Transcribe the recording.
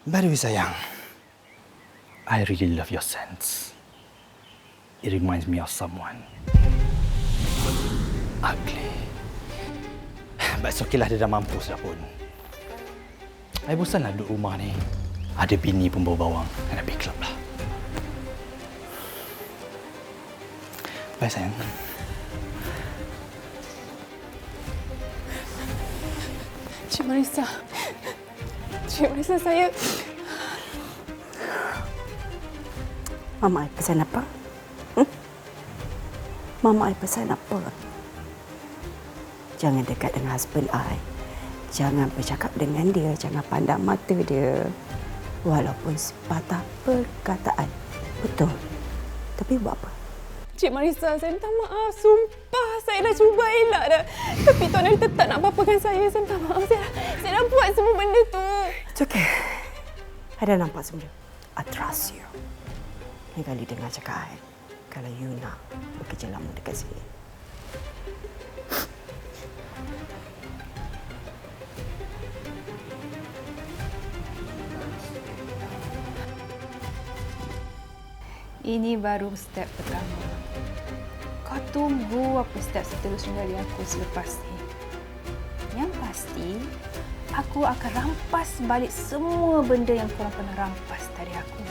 By the way, sayang, I really love your sense. It reminds me of someone ugly. But it's okay lah, dia dah mampu sudah pun. I bosan lah duduk rumah ni. Ada bini pun bawa bawang. I nak pergi club lah. Bye sayang. Cik Marisa. Cik Marisa, saya... Mama I pesan apa? Mama I pesan apa? Jangan dekat dengan husband I. Jangan bercakap dengan dia. Jangan pandang mata dia. Walaupun sepatah perkataan. Betul. Tapi buat apa? Cik Marisa, saya minta maaf. Sumpah, saya dah cuba elak dah. Tapi Tuan Ali tetap nak apa-apakan saya. Saya minta maaf. Saya dah buat semua benda tu. It's okay. I dah nampak semua. I trust you. Ni kali dengar cakap I. Kalau you nak bekerja lama dekat sini. Ini baru step pertama. Kau tunggu apa step seterusnya dari aku selepas ni. Yang pasti, aku akan rampas balik semua benda yang korang pernah rampas dari aku.